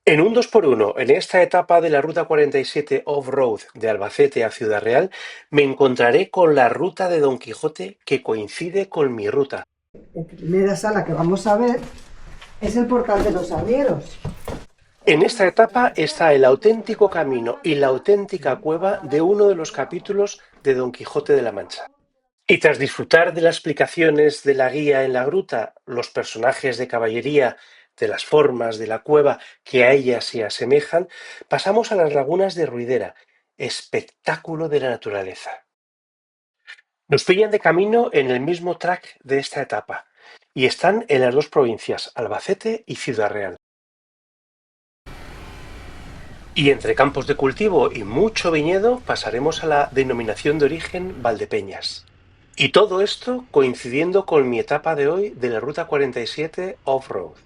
En un 2x1, en esta etapa de la Ruta 47 Off-Road de Albacete a Ciudad Real, me encontraré con la ruta de Don Quijote que coincide con mi ruta. La primera sala que vamos a ver es el portal de los arrieros. En esta etapa está el auténtico camino y la auténtica cueva de uno de los capítulos de Don Quijote de la Mancha. Y tras disfrutar de las explicaciones de la guía en la gruta, los personajes de caballería, de las formas de la cueva que a ella se asemejan, pasamos a las lagunas de Ruidera, espectáculo de la naturaleza. Nos pillan de camino en el mismo track de esta etapa, y están en las dos provincias, Albacete y Ciudad Real. Y entre campos de cultivo y mucho viñedo pasaremos a la denominación de origen Valdepeñas. Y todo esto coincidiendo con mi etapa de hoy de la Ruta 47 Off-Road.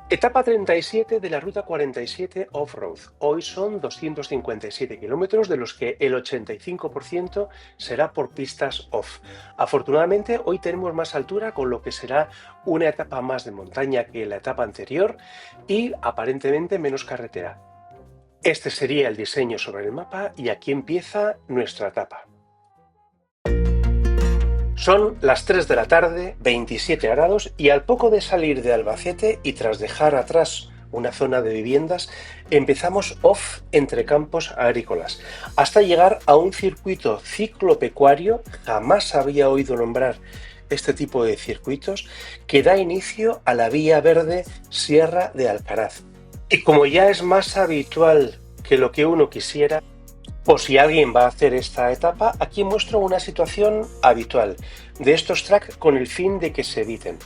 Etapa 37 de la Ruta 47 Off-Road. Hoy son 257 kilómetros, de los que el 85% será por pistas off. Afortunadamente, hoy tenemos más altura, con lo que será una etapa más de montaña que la etapa anterior y aparentemente menos carretera. Este sería el diseño sobre el mapa y aquí empieza nuestra etapa. Son las 3 de la tarde, 27 grados, y al poco de salir de Albacete y tras dejar atrás una zona de viviendas, empezamos off entre campos agrícolas, hasta llegar a un circuito ciclopecuario. Jamás había oído nombrar este tipo de circuitos, que da inicio a la Vía Verde Sierra de Alcaraz. Y como ya es más habitual que lo que uno quisiera, o si alguien va a hacer esta etapa, aquí muestro una situación habitual de estos tracks con el fin de que se eviten.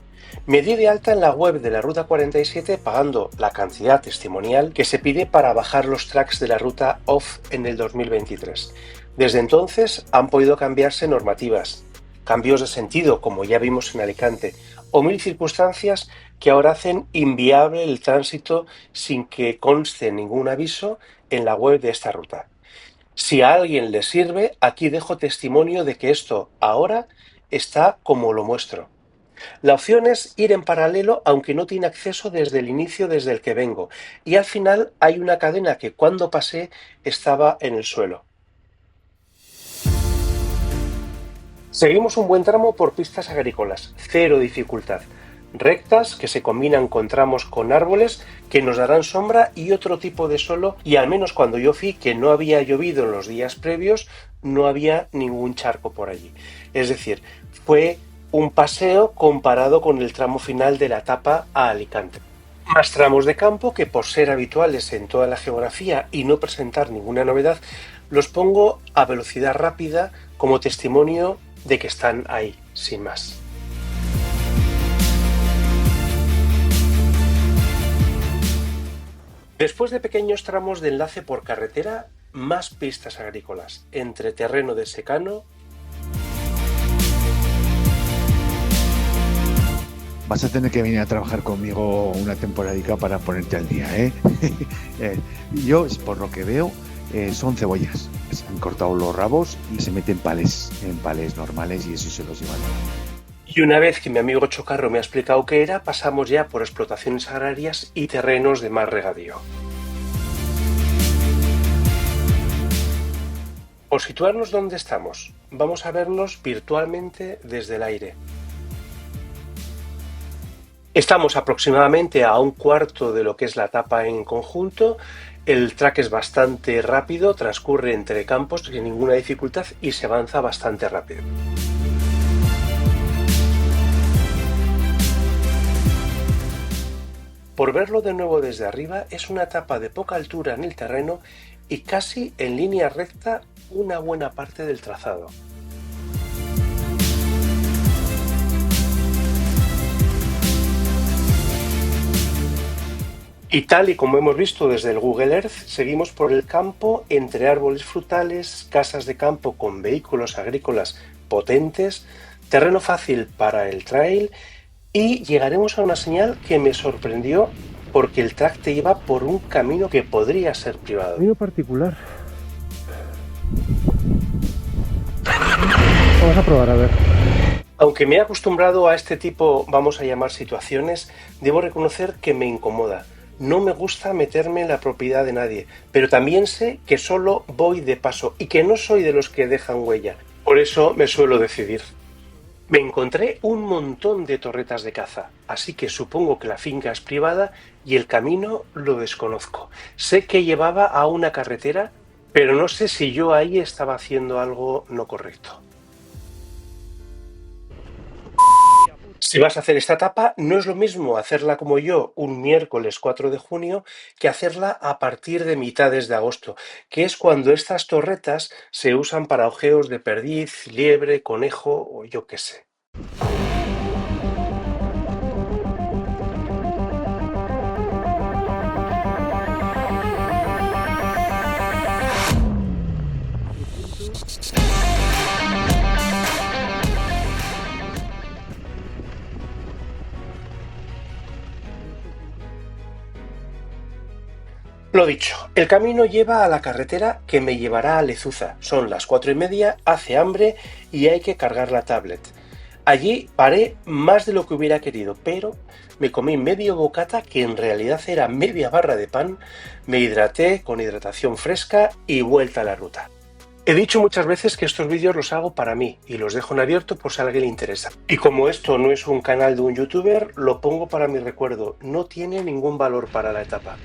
Me di de alta en la web de la Ruta 47 pagando la cantidad testimonial que se pide para bajar los tracks de la ruta off en el 2023. Desde entonces han podido cambiarse normativas, cambios de sentido como ya vimos en Alicante, o mil circunstancias que ahora hacen inviable el tránsito sin que conste ningún aviso en la web de esta ruta. Si a alguien le sirve, aquí dejo testimonio de que esto ahora está como lo muestro. La opción es ir en paralelo, aunque no tiene acceso desde el inicio desde el que vengo, y al final hay una cadena que cuando pasé estaba en el suelo. Seguimos un buen tramo por pistas agrícolas, cero dificultad. Rectas que se combinan con tramos con árboles que nos darán sombra y otro tipo de suelo, y al menos cuando yo fui, que no había llovido en los días previos, no había ningún charco por allí. Es decir, fue un paseo comparado con el tramo final de la etapa a Alicante. Más tramos de campo que, por ser habituales en toda la geografía y no presentar ninguna novedad, los pongo a velocidad rápida como testimonio de que están ahí, sin más. Después de pequeños tramos de enlace por carretera, más pistas agrícolas, entre terreno de secano. Vas a tener que venir a trabajar conmigo una temporadica para ponerte al día, ¿eh? Yo, por lo que veo, son cebollas. Se han cortado los rabos y se meten en palés normales y eso se los llevan. Y una vez que mi amigo Chocarro me ha explicado qué era, pasamos ya por explotaciones agrarias y terrenos de más regadío. Por situarnos donde estamos, vamos a vernos virtualmente desde el aire. Estamos aproximadamente a un cuarto de lo que es la etapa en conjunto. El track es bastante rápido, transcurre entre campos sin ninguna dificultad y se avanza bastante rápido. Por verlo de nuevo desde arriba, es una etapa de poca altura en el terreno y casi en línea recta una buena parte del trazado. Y tal y como hemos visto desde el Google Earth, seguimos por el campo entre árboles frutales, casas de campo con vehículos agrícolas potentes, terreno fácil para el trail, y llegaremos a una señal que me sorprendió porque el track te lleva por un camino que podría ser privado. Camino particular. Vamos a probar a ver. Aunque me he acostumbrado a este tipo, vamos a llamar situaciones, debo reconocer que me incomoda. No me gusta meterme en la propiedad de nadie, pero también sé que solo voy de paso y que no soy de los que dejan huella. Por eso me suelo decidir. Me encontré un montón de torretas de caza, así que supongo que la finca es privada y el camino lo desconozco. Sé que llevaba a una carretera, pero no sé si yo ahí estaba haciendo algo no correcto. Si vas a hacer esta etapa, no es lo mismo hacerla como yo un miércoles 4 de junio que hacerla a partir de mitades de agosto, que es cuando estas torretas se usan para ojeos de perdiz, liebre, conejo o yo qué sé. Lo dicho, el camino lleva a la carretera que me llevará a Lezuza. Son las 4:30, hace hambre y hay que cargar la tablet. Allí paré más de lo que hubiera querido, pero me comí medio bocata que en realidad era media barra de pan, me hidraté con hidratación fresca y vuelta a la ruta. He dicho muchas veces que estos vídeos los hago para mí y los dejo en abierto por si a alguien le interesa. Y como esto no es un canal de un youtuber, lo pongo para mi recuerdo, no tiene ningún valor para la etapa.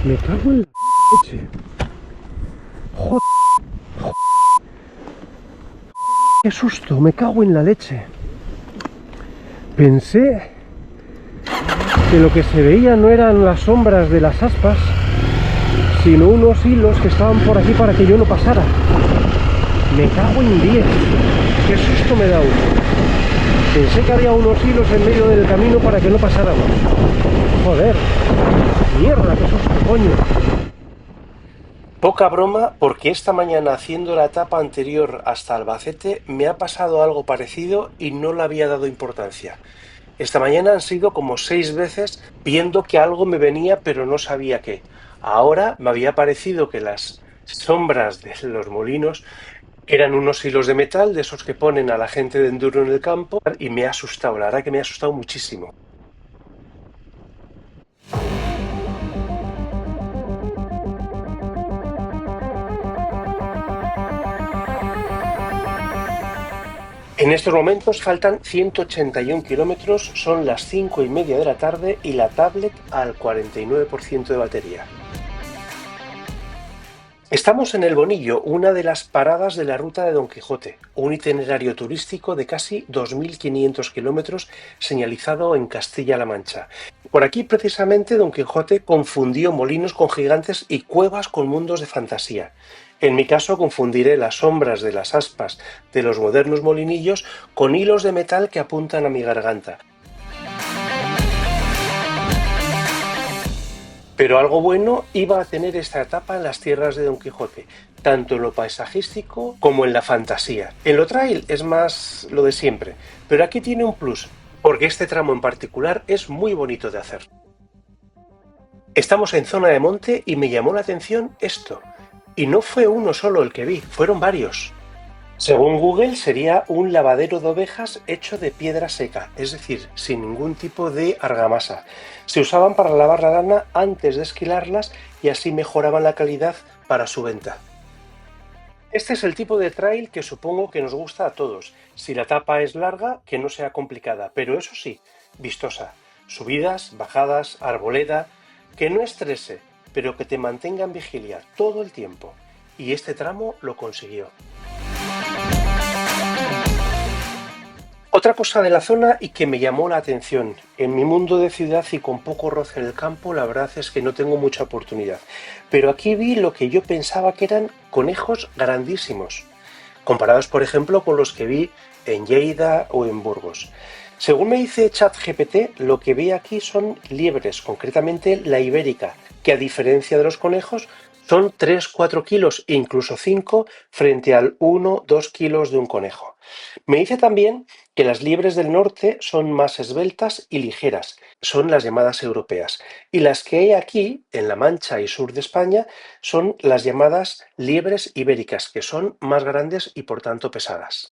Me cago en la leche. Joder. Qué susto, me cago en la leche. Pensé que lo que se veía no eran las sombras de las aspas, sino unos hilos que estaban por aquí para que yo no pasara. Me cago en 10. Qué susto me da uno. Pensé que había unos hilos en medio del camino para que no pasáramos. Joder. Mierda, qué susto, coño. Poca broma, porque esta mañana haciendo la etapa anterior hasta Albacete me ha pasado algo parecido y no le había dado importancia. Esta mañana han sido como 6 veces viendo que algo me venía pero no sabía qué. Ahora me había parecido que las sombras de los molinos eran unos hilos de metal de esos que ponen a la gente de enduro en el campo y me ha asustado, la verdad que me ha asustado muchísimo. En estos momentos faltan 181 kilómetros, son las 5:30 de la tarde y la tablet al 49% de batería. Estamos en El Bonillo, una de las paradas de la ruta de Don Quijote, un itinerario turístico de casi 2.500 kilómetros señalizado en Castilla-La Mancha. Por aquí precisamente Don Quijote confundió molinos con gigantes y cuevas con mundos de fantasía. En mi caso confundiré las sombras de las aspas de los modernos molinillos con hilos de metal que apuntan a mi garganta. Pero algo bueno iba a tener esta etapa en las tierras de Don Quijote, tanto en lo paisajístico como en la fantasía. En lo trail es más lo de siempre, pero aquí tiene un plus, porque este tramo en particular es muy bonito de hacer. Estamos en zona de monte y me llamó la atención esto. Y no fue uno solo el que vi, fueron varios. Según Google sería un lavadero de ovejas hecho de piedra seca, es decir, sin ningún tipo de argamasa. Se usaban para lavar la lana antes de esquilarlas y así mejoraban la calidad para su venta. Este es el tipo de trail que supongo que nos gusta a todos. Si la etapa es larga, que no sea complicada, pero eso sí, vistosa. Subidas, bajadas, arboleda, que no estrese, pero que te mantenga en vigilia todo el tiempo. Y este tramo lo consiguió. Otra cosa de la zona y que me llamó la atención, en mi mundo de ciudad y con poco roce en el campo, la verdad es que no tengo mucha oportunidad, pero aquí vi lo que yo pensaba que eran conejos grandísimos, comparados por ejemplo con los que vi en Lleida o en Burgos. Según me dice ChatGPT, lo que vi aquí son liebres, concretamente la ibérica, que a diferencia de los conejos Son 3-4 kilos, incluso 5, frente al 1-2 kilos de un conejo. Me dice también que las liebres del norte son más esbeltas y ligeras, son las llamadas europeas, y las que hay aquí, en La Mancha y sur de España, son las llamadas liebres ibéricas, que son más grandes y por tanto pesadas.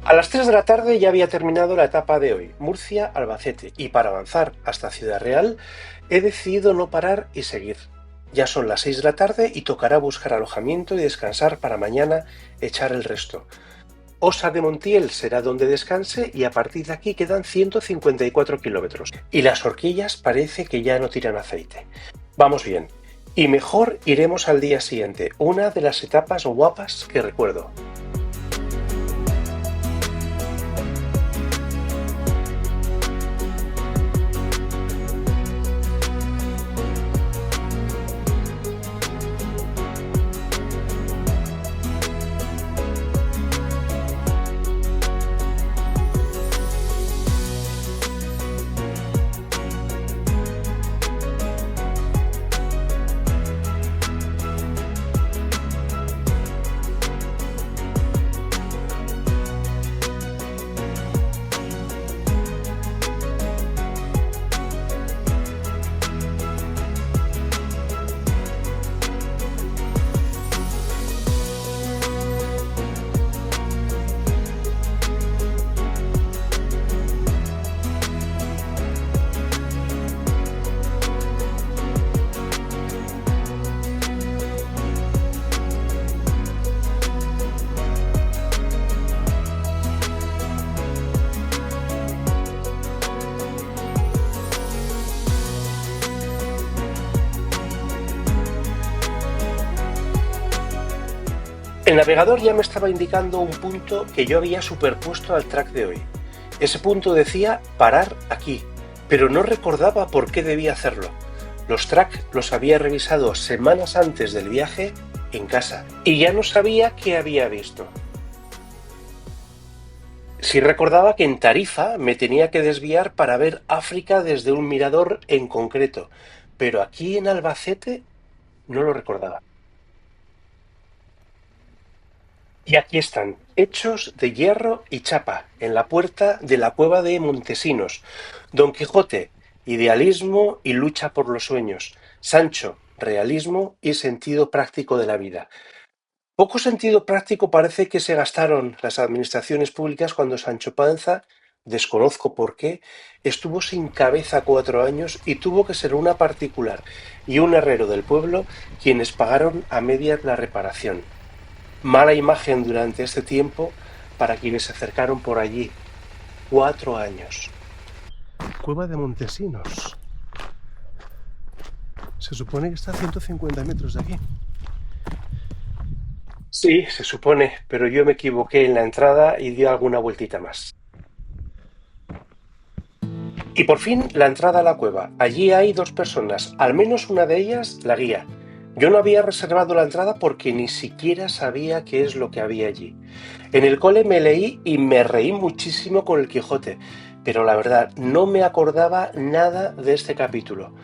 A las 3 de la tarde ya había terminado la etapa de hoy, Murcia-Albacete, y para avanzar hasta Ciudad Real he decidido no parar y seguir. Ya son las 6 de la tarde y tocará buscar alojamiento y descansar para mañana echar el resto. Osa de Montiel será donde descanse y a partir de aquí quedan 154 kilómetros. Y las horquillas parece que ya no tiran aceite. Vamos bien. Y mejor iremos al día siguiente, una de las etapas guapas que recuerdo. El navegador ya me estaba indicando un punto que yo había superpuesto al track de hoy. Ese punto decía parar aquí, pero no recordaba por qué debía hacerlo. Los tracks los había revisado semanas antes del viaje en casa y ya no sabía qué había visto. Sí recordaba que en Tarifa me tenía que desviar para ver África desde un mirador en concreto, pero aquí en Albacete no lo recordaba. Y aquí están, hechos de hierro y chapa, en la puerta de la cueva de Montesinos. Don Quijote, idealismo y lucha por los sueños. Sancho, realismo y sentido práctico de la vida. Poco sentido práctico parece que se gastaron las administraciones públicas cuando Sancho Panza, desconozco por qué, estuvo sin cabeza 4 años y tuvo que ser una particular y un herrero del pueblo quienes pagaron a medias la reparación. Mala imagen durante este tiempo para quienes se acercaron por allí. 4 años. Cueva de Montesinos. Se supone que está a 150 metros de aquí. Sí, se supone, pero yo me equivoqué en la entrada y di alguna vueltita más. Y por fin la entrada a la cueva. Allí hay 2 personas, al menos una de ellas la guía. Yo no había reservado la entrada porque ni siquiera sabía qué es lo que había allí. En el cole me leí y me reí muchísimo con el Quijote, pero la verdad no me acordaba nada de este capítulo.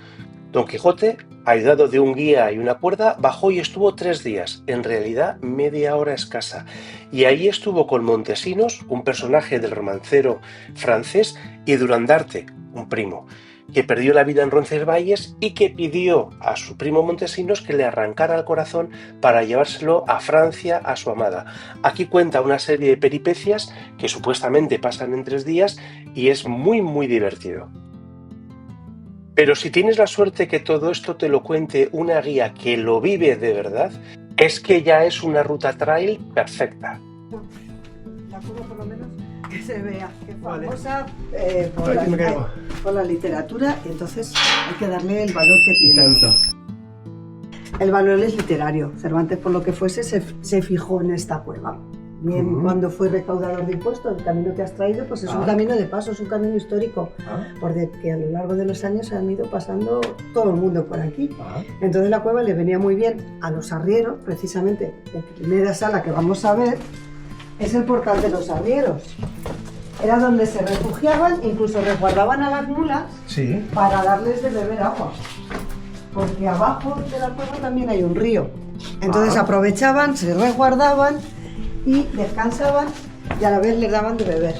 Don Quijote, ayudado de un guía y una cuerda, bajó y estuvo 3 días, en realidad media hora escasa, y ahí estuvo con Montesinos, un personaje del romancero francés, y Durandarte, un primo, que perdió la vida en Roncesvalles y que pidió a su primo Montesinos que le arrancara el corazón para llevárselo a Francia a su amada. Aquí cuenta una serie de peripecias que supuestamente pasan en 3 días y es muy muy divertido. Pero si tienes la suerte que todo esto te lo cuente una guía que lo vive de verdad, es que ya es una ruta trail perfecta. La curva por lo menos que se vea, que es Vale. famosa Aquí por la literatura, y entonces hay que darle el valor que tiene. El valor es literario. Cervantes, por lo que fuese, se fijó en esta cueva. Bien, cuando fue recaudador de impuestos, el camino que has traído pues es un camino de paso, es un camino histórico, porque a lo largo de los años se han ido pasando todo el mundo por aquí. Entonces la cueva le venía muy bien a los arrieros, precisamente la primera sala que vamos a ver es el portal de los arrieros. Era donde se refugiaban, incluso resguardaban a las mulas para darles de beber agua. porque abajo de la cueva también hay un río. Entonces aprovechaban, se resguardaban y descansaban y a la vez les daban de beber.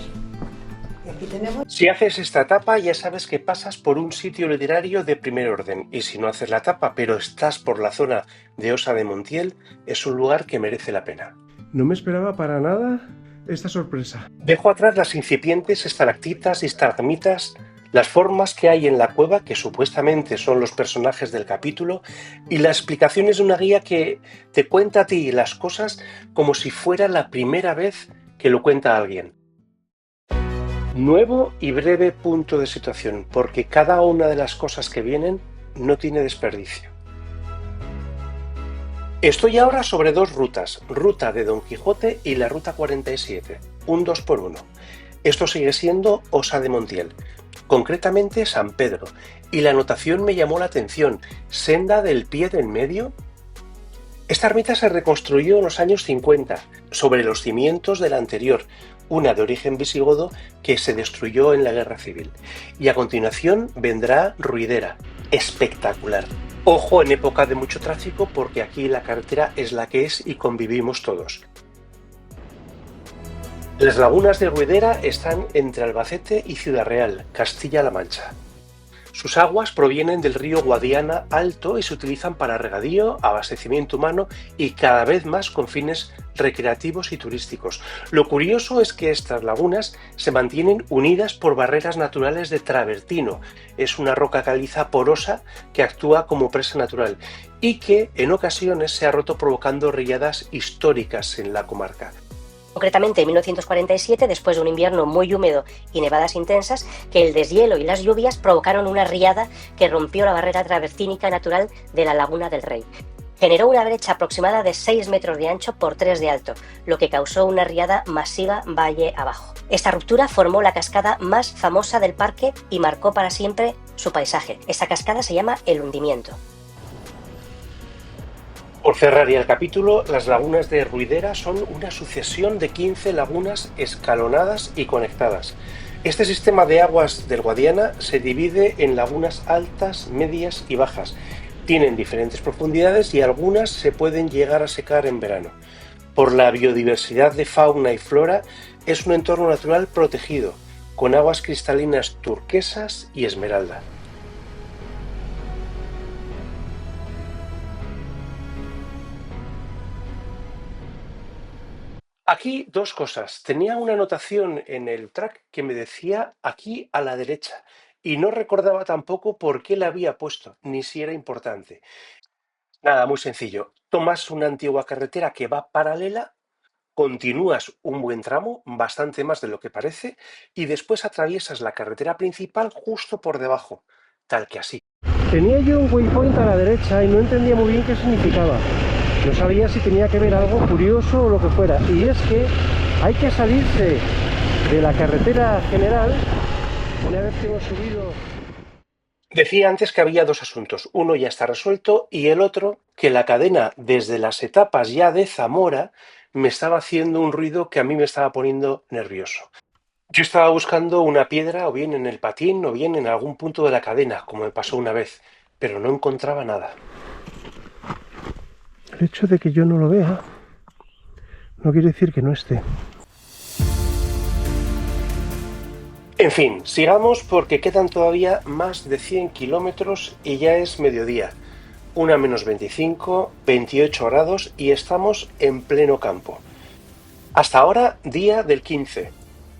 Y aquí tenemos... Si haces esta etapa ya sabes que pasas por un sitio literario de primer orden, y si no haces la etapa pero estás por la zona de Ossa de Montiel, es un lugar que merece la pena. No me esperaba para nada esta sorpresa. Dejo atrás las incipientes estalactitas y estalagmitas, las formas que hay en la cueva, que supuestamente son los personajes del capítulo, y la explicación es de una guía que te cuenta a ti las cosas como si fuera la primera vez que lo cuenta alguien. Nuevo y breve punto de situación, porque cada una de las cosas que vienen no tiene desperdicio. Estoy ahora sobre dos rutas, ruta de Don Quijote y la ruta 47, un 2x1. Esto sigue siendo Ossa de Montiel, concretamente San Pedro, y la anotación me llamó la atención, senda del pie del medio. Esta ermita se reconstruyó en los años 50, sobre los cimientos de la anterior, una de origen visigodo que se destruyó en la Guerra Civil. Y a continuación vendrá Ruidera, espectacular. Ojo en época de mucho tráfico porque aquí la carretera es la que es y convivimos todos. Las lagunas de Ruidera están entre Albacete y Ciudad Real, Castilla-La Mancha. Sus aguas provienen del río Guadiana Alto y se utilizan para regadío, abastecimiento humano y cada vez más con fines recreativos y turísticos. Lo curioso es que estas lagunas se mantienen unidas por barreras naturales de travertino. Es una roca caliza porosa que actúa como presa natural y que en ocasiones se ha roto provocando riadas históricas en la comarca. Concretamente en 1947, después de un invierno muy húmedo y nevadas intensas, que el deshielo y las lluvias provocaron una riada que rompió la barrera travertínica natural de la Laguna del Rey. Generó una brecha aproximada de 6 metros de ancho por 3 de alto, lo que causó una riada masiva valle abajo. Esta ruptura formó la cascada más famosa del parque y marcó para siempre su paisaje. Esta cascada se llama El Hundimiento. Por cerrar ya el capítulo, las lagunas de Ruidera son una sucesión de 15 lagunas escalonadas y conectadas. Este sistema de aguas del Guadiana se divide en lagunas altas, medias y bajas. Tienen diferentes profundidades y algunas se pueden llegar a secar en verano. Por la biodiversidad de fauna y flora, es un entorno natural protegido, con aguas cristalinas turquesas y esmeralda. Aquí dos cosas. Tenía una anotación en el track que me decía aquí a la derecha y no recordaba tampoco por qué la había puesto, ni si era importante. Nada, muy sencillo. Tomas una antigua carretera que va paralela, continúas un buen tramo, bastante más de lo que parece, y después atraviesas la carretera principal justo por debajo, tal que así. Tenía yo un waypoint a la derecha y no entendía muy bien qué significaba. No sabía si tenía que ver algo curioso o lo que fuera. Y es que hay que salirse de la carretera general una vez que hemos subido. Decía antes que había dos asuntos. Uno ya está resuelto y el otro que la cadena desde las etapas ya de Zamora me estaba haciendo un ruido que a mí me estaba poniendo nervioso. Yo estaba buscando una piedra o bien en el patín o bien en algún punto de la cadena, como me pasó una vez, pero no encontraba nada. El hecho de que yo no lo vea no quiere decir que no esté. En fin, sigamos porque quedan todavía más de 100 kilómetros y ya es mediodía. 1:25, 28 grados y estamos en pleno campo. Hasta ahora, día del 15.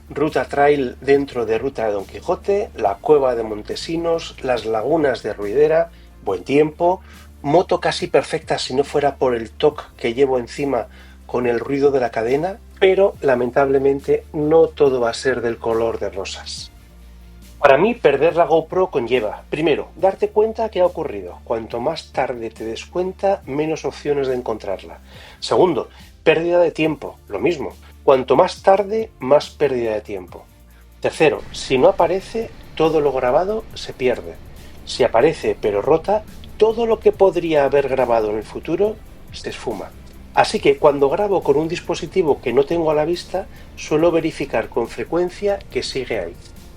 Ruta trail dentro de Ruta de Don Quijote, la cueva de Montesinos, las lagunas de Ruidera, buen tiempo, moto casi perfecta si no fuera por el toque que llevo encima con el ruido de la cadena, pero lamentablemente no todo va a ser del color de rosas. Para mí, perder la GoPro conlleva, primero, darte cuenta que ha ocurrido. Cuanto más tarde te des cuenta, menos opciones de encontrarla. Segundo, pérdida de tiempo, lo mismo. Cuanto más tarde, más pérdida de tiempo. Tercero, si no aparece, todo lo grabado se pierde. Si aparece pero rota, todo lo que podría haber grabado en el futuro se esfuma. Así que cuando grabo con un dispositivo que no tengo a la vista, suelo verificar con frecuencia que sigue ahí.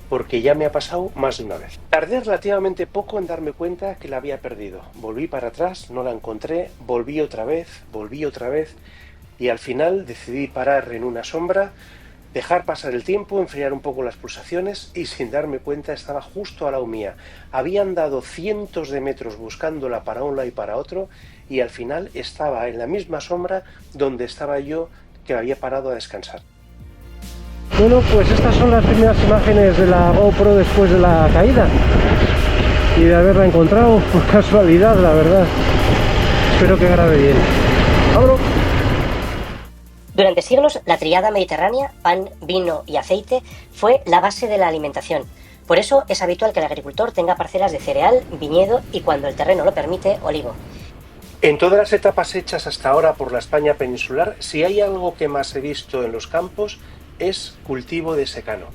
porque ya me ha pasado más de una vez. Tardé relativamente poco en darme cuenta que la había perdido. Volví para atrás, no la encontré, volví otra vez y al final decidí parar en una sombra, dejar pasar el tiempo, enfriar un poco las pulsaciones y sin darme cuenta estaba justo al lado mía. Habían dado cientos de metros buscándola para un lado y para otro y al final estaba en la misma sombra donde estaba yo, que había parado a descansar. Bueno, pues estas son las primeras imágenes de la GoPro después de la caída y de haberla encontrado por casualidad, la verdad. Espero que grabe bien. ¡Vámonos! Durante siglos, la tríada mediterránea, pan, vino y aceite, fue la base de la alimentación. Por eso es habitual que el agricultor tenga parcelas de cereal, viñedo y, cuando el terreno lo permite, olivo. En todas las etapas hechas hasta ahora por la España peninsular, si hay algo que más he visto en los campos, es cultivo de secano.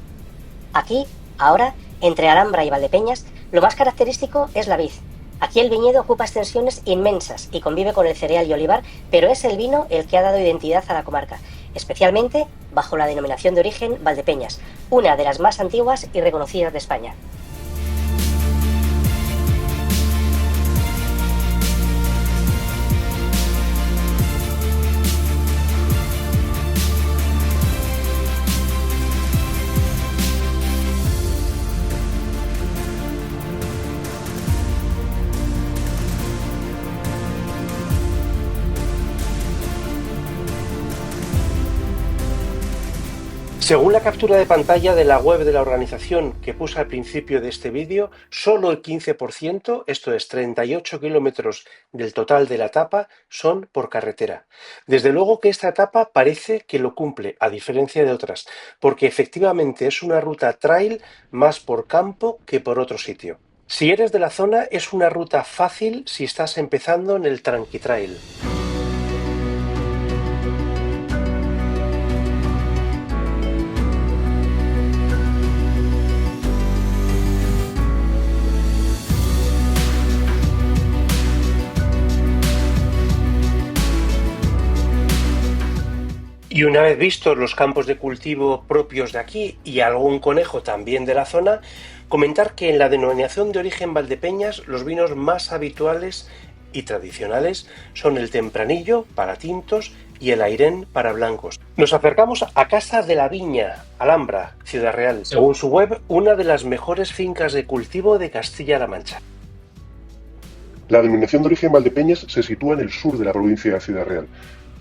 Aquí, ahora, entre Alhambra y Valdepeñas, lo más característico es la vid. Aquí el viñedo ocupa extensiones inmensas y convive con el cereal y olivar, pero es el vino el que ha dado identidad a la comarca, especialmente bajo la denominación de origen Valdepeñas, una de las más antiguas y reconocidas de España. Según la captura de pantalla de la web de la organización que puse al principio de este vídeo, solo el 15%, esto es 38 kilómetros del total de la etapa, son por carretera. Desde luego que esta etapa parece que lo cumple, a diferencia de otras, porque efectivamente es una ruta trail más por campo que por otro sitio. Si eres de la zona, es una ruta fácil si estás empezando en el Tranquitrail. Y una vez vistos los campos de cultivo propios de aquí y algún conejo también de la zona, comentar que en la denominación de origen Valdepeñas los vinos más habituales y tradicionales son el Tempranillo para tintos y el Airén para blancos. Nos acercamos a Casa de la Viña, Alhambra, Ciudad Real. Según su web, una de las mejores fincas de cultivo de Castilla-La Mancha. La denominación de origen Valdepeñas se sitúa en el sur de la provincia de Ciudad Real.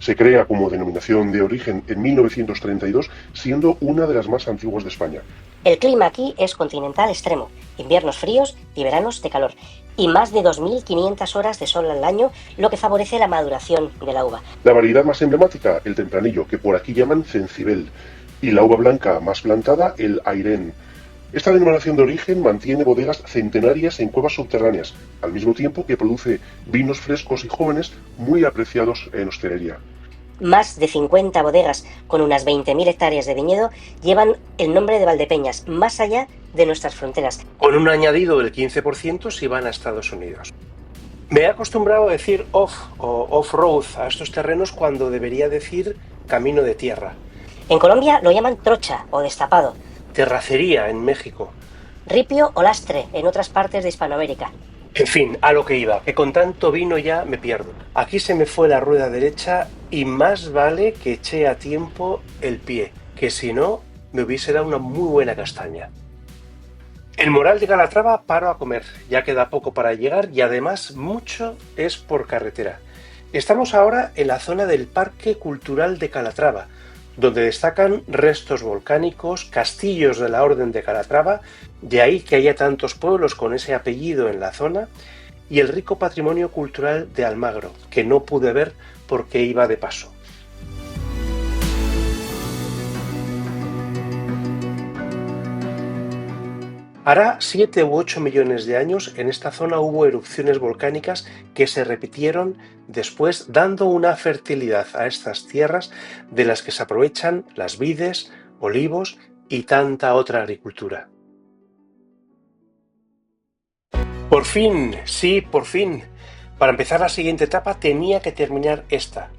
Se crea como denominación de origen en 1932, siendo una de las más antiguas de España. El clima aquí es continental extremo, inviernos fríos y veranos de calor, y más de 2.500 horas de sol al año, lo que favorece la maduración de la uva. La variedad más emblemática, el Tempranillo, que por aquí llaman Cencibel, y la uva blanca más plantada, el Airén. Esta denominación de origen mantiene bodegas centenarias en cuevas subterráneas, al mismo tiempo que produce vinos frescos y jóvenes muy apreciados en hostelería. Más de 50 bodegas con unas 20.000 hectáreas de viñedo llevan el nombre de Valdepeñas, más allá de nuestras fronteras. Con un añadido del 15% si van a Estados Unidos. Me he acostumbrado a decir off o off-road a estos terrenos cuando debería decir camino de tierra. En Colombia lo llaman trocha o destapado. Terracería en México. Ripio o lastre en otras partes de Hispanoamérica. En fin, a lo que iba, que con tanto vino ya me pierdo. Aquí se me fue la rueda derecha y más vale que eché a tiempo el pie, que si no me hubiese dado una muy buena castaña. En Moral de Calatrava paro a comer, ya queda poco para llegar y además mucho es por carretera. Estamos ahora en la zona del Parque Cultural de Calatrava, donde destacan restos volcánicos, castillos de la Orden de Calatrava, de ahí que haya tantos pueblos con ese apellido en la zona, y el rico patrimonio cultural de Almagro, que no pude ver porque iba de paso. Hará 7 u 8 millones de años en esta zona hubo erupciones volcánicas que se repitieron después, dando una fertilidad a estas tierras de las que se aprovechan las vides, olivos y tanta otra agricultura. Por fin, sí, por fin. Para empezar la siguiente etapa tenía que terminar esta.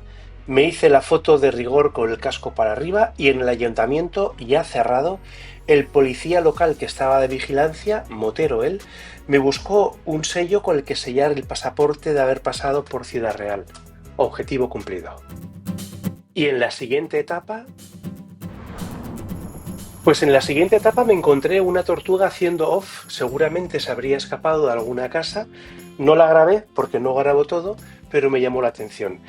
Me hice la foto de rigor con el casco para arriba y en el ayuntamiento, ya cerrado, el policía local que estaba de vigilancia, motero él, me buscó un sello con el que sellar el pasaporte de haber pasado por Ciudad Real. Objetivo cumplido. Y en la siguiente etapa... Pues en la siguiente etapa me encontré una tortuga haciendo off, seguramente se habría escapado de alguna casa, no la grabé porque no grabo todo, pero me llamó la atención.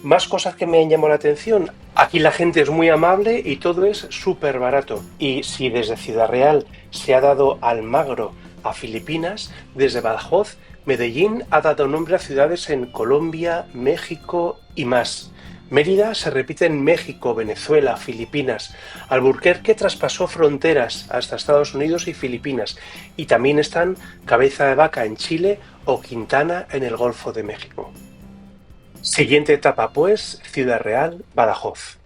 Más cosas que me han llamado la atención, aquí la gente es muy amable y todo es súper barato. Y si desde Ciudad Real se ha dado Almagro a Filipinas, desde Badajoz, Medellín ha dado nombre a ciudades en Colombia, México y más. Mérida se repite en México, Venezuela, Filipinas. Alburquerque traspasó fronteras hasta Estados Unidos y Filipinas. Y también están Cabeza de Vaca en Chile o Quintana en el Golfo de México. Siguiente etapa pues, Ciudad Real, Badajoz.